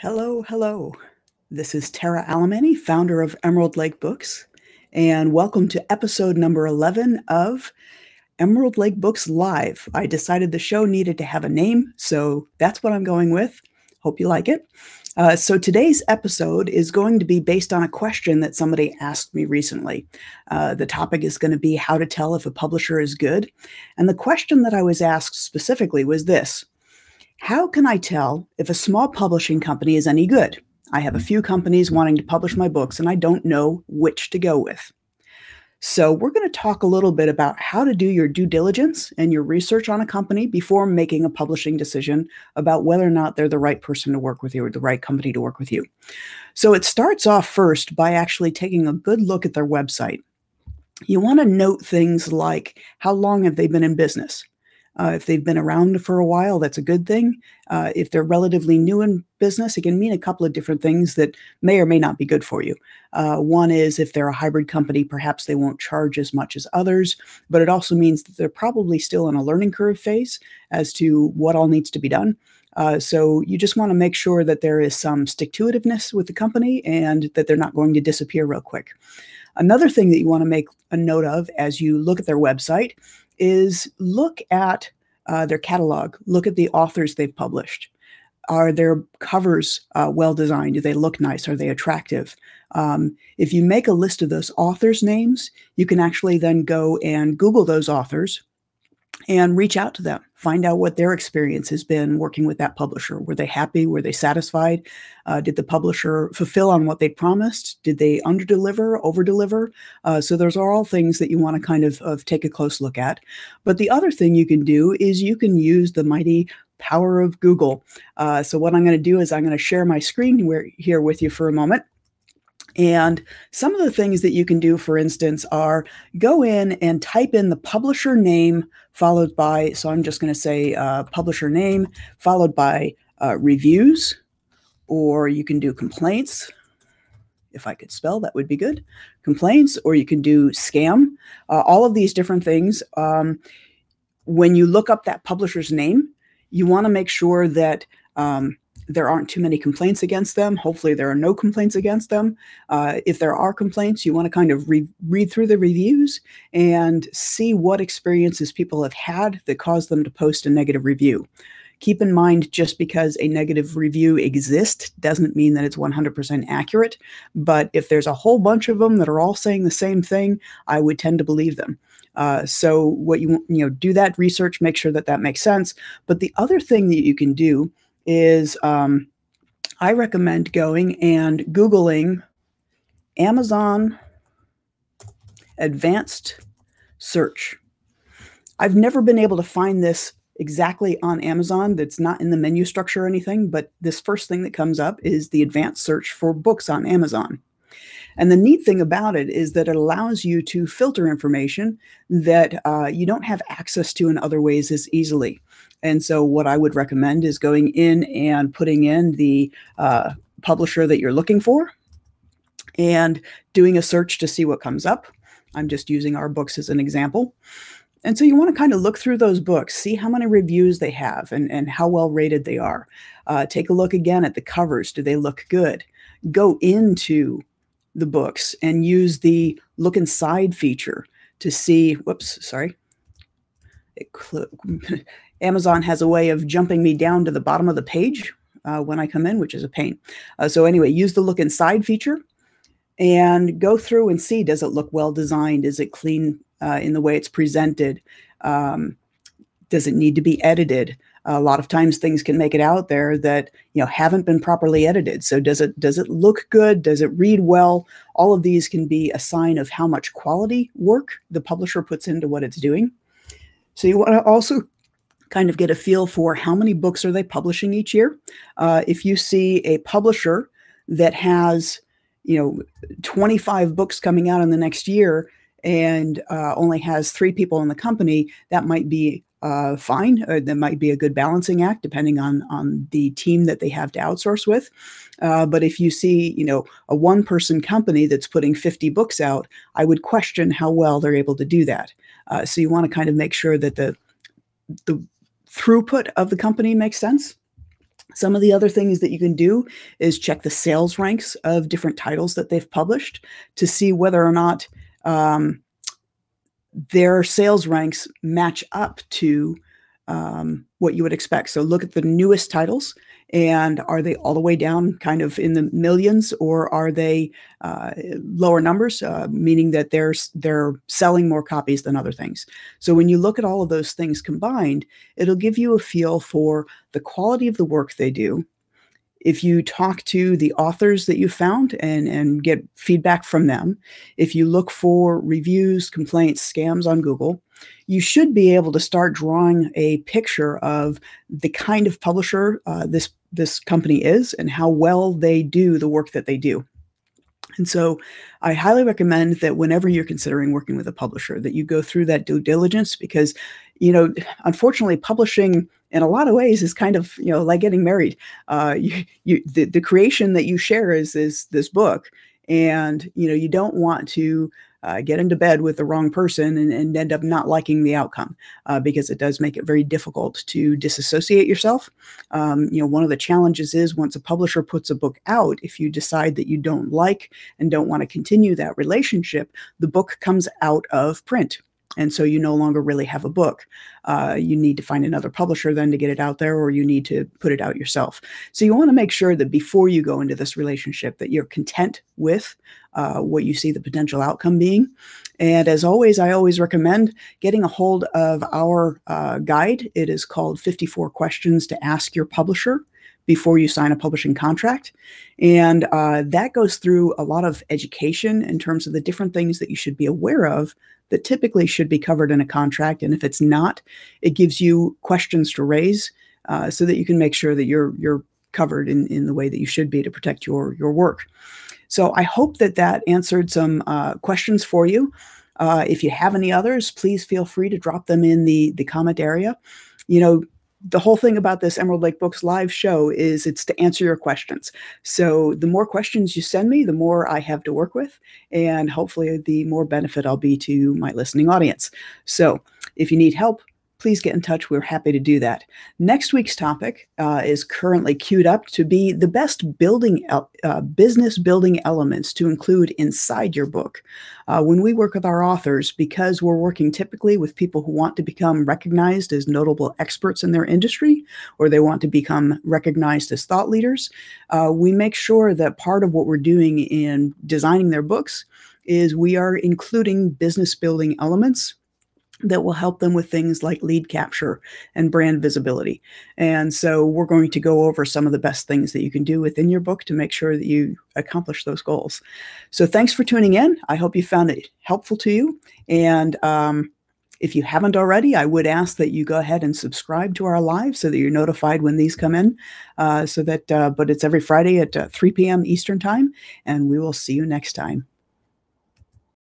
Hello, hello. This is Tara Alemany, founder of Emerald Lake Books, and welcome to episode number 11 of Emerald Lake Books Live. I decided the show needed to have a name, so that's what I'm going with. Hope you like it. So today's episode is going to be based on a question that somebody asked me recently. The topic is going to be how to tell if a publisher is good. And the question that I was asked specifically was this: how can I tell if a small publishing company is any good? I have a few companies wanting to publish my books, and I don't know which to go with. So we're going to talk a little bit about how to do your due diligence and your research on a company before making a publishing decision about whether or not they're the right person to work with you or the right company to work with you. So it starts off first by actually taking a good look at their website. You want to note things like how long have they been in business? If they've been around for a while, that's a good thing. If they're relatively new in business, it can mean a couple of different things that may or may not be good for you. One is if they're a hybrid company, perhaps they won't charge as much as others, but it also means that they're probably still in a learning curve phase as to what all needs to be done. So you just want to make sure that there is some stick-to-itiveness with the company and that they're not going to disappear real quick. Another thing that you want to make a note of as you look at their website is look at their catalog. Look at the authors they've published. Are their covers well designed? Do they look nice? Are they attractive? If you make a list of those authors' names, you can actually then go and Google those authors and reach out to them. Find out what their experience has been working with that publisher. Were they happy? Were they satisfied? Did the publisher fulfill on what they promised? Did they underdeliver, overdeliver? So those are all things that you want to kind of take a close look at. But the other thing you can do is you can use the mighty power of Google. So what I'm going to do is I'm going to share my screen here with you for a moment. And some of the things that you can do, for instance, are go in and type in the publisher name followed by, so I'm just going to say publisher name followed by reviews, or you can do complaints. If I could spell, that would be good. Complaints, or you can do scam. All of these different things. When you look up that publisher's name, you want to make sure that there aren't too many complaints against them. Hopefully there are no complaints against them. If there are complaints, you want to kind of read through the reviews and see what experiences people have had that caused them to post a negative review. Keep in mind, just because a negative review exists doesn't mean that it's 100% accurate. But if there's a whole bunch of them that are all saying the same thing, I would tend to believe them. So what you do that research, make sure that that makes sense. But the other thing that you can do is I recommend going and Googling Amazon Advanced Search. I've never been able to find this exactly on Amazon. That's not in the menu structure or anything, but this first thing that comes up is the advanced search for books on Amazon. And the neat thing about it is that it allows you to filter information that you don't have access to in other ways as easily. And so what I would recommend is going in and putting in the publisher that you're looking for and doing a search to see what comes up. I'm just using our books as an example. And so you want to kind of look through those books, see how many reviews they have and how well rated they are. Take a look again at the covers. Do they look good? Go into the books and use the look inside feature to see, whoops, sorry. Amazon has a way of jumping me down to the bottom of the page when I come in, which is a pain. So anyway, use the look inside feature and go through and see, does it look well designed? Is it clean in the way it's presented? Does it need to be edited? A lot of times things can make it out there that haven't been properly edited. So does it look good? Does it read well? All of these can be a sign of how much quality work the publisher puts into what it's doing. So you want to also kind of get a feel for how many books are they publishing each year. If you see a publisher that has 25 books coming out in the next year and only has 3 people in the company, that might be fine. That might be a good balancing act depending on the team that they have to outsource with. But if you see, a one-person company that's putting 50 books out, I would question how well they're able to do that. So you want to kind of make sure that the throughput of the company makes sense. Some of the other things that you can do is check the sales ranks of different titles that they've published to see whether or not their sales ranks match up to what you would expect. So look at the newest titles, and are they all the way down kind of in the millions, or are they lower numbers, meaning that they're selling more copies than other things. So when you look at all of those things combined, it'll give you a feel for the quality of the work they do. If you talk to the authors that you found and get feedback from them, if you look for reviews, complaints, scams on Google, you should be able to start drawing a picture of the kind of publisher this company is and how well they do the work that they do. And so I highly recommend that whenever you're considering working with a publisher, that you go through that due diligence, because, unfortunately, publishing in a lot of ways is kind of, like getting married. The creation that you share is this book, and, you don't want to get into bed with the wrong person and end up not liking the outcome, because it does make it very difficult to disassociate yourself. One of the challenges is once a publisher puts a book out, if you decide that you don't like and don't want to continue that relationship, the book comes out of print. And so you no longer really have a book. You need to find another publisher then to get it out there, or you need to put it out yourself. So you want to make sure that before you go into this relationship that you're content with what you see the potential outcome being. And as always, I always recommend getting a hold of our guide. It is called 54 Questions to Ask Your Publisher Before You Sign a Publishing Contract. And that goes through a lot of education in terms of the different things that you should be aware of that typically should be covered in a contract. And if it's not, it gives you questions to raise so that you can make sure that you're covered in the way that you should be to protect your work. So I hope that answered some questions for you. If you have any others, please feel free to drop them in the comment area. The whole thing about this Emerald Lake Books live show is it's to answer your questions. So the more questions you send me, the more I have to work with, and hopefully the more benefit I'll be to my listening audience. So if you need help, please get in touch. We're happy to do that. Next week's topic is currently queued up to be the best business building elements to include inside your book. When we work with our authors, because we're working typically with people who want to become recognized as notable experts in their industry, or they want to become recognized as thought leaders, we make sure that part of what we're doing in designing their books is we are including business building elements that will help them with things like lead capture and brand visibility. And so we're going to go over some of the best things that you can do within your book to make sure that you accomplish those goals. So thanks for tuning in. I hope you found it helpful to you. And if you haven't already, I would ask that you go ahead and subscribe to our live so that you're notified when these come in. But it's every Friday at 3 p.m. Eastern Time, and we will see you next time.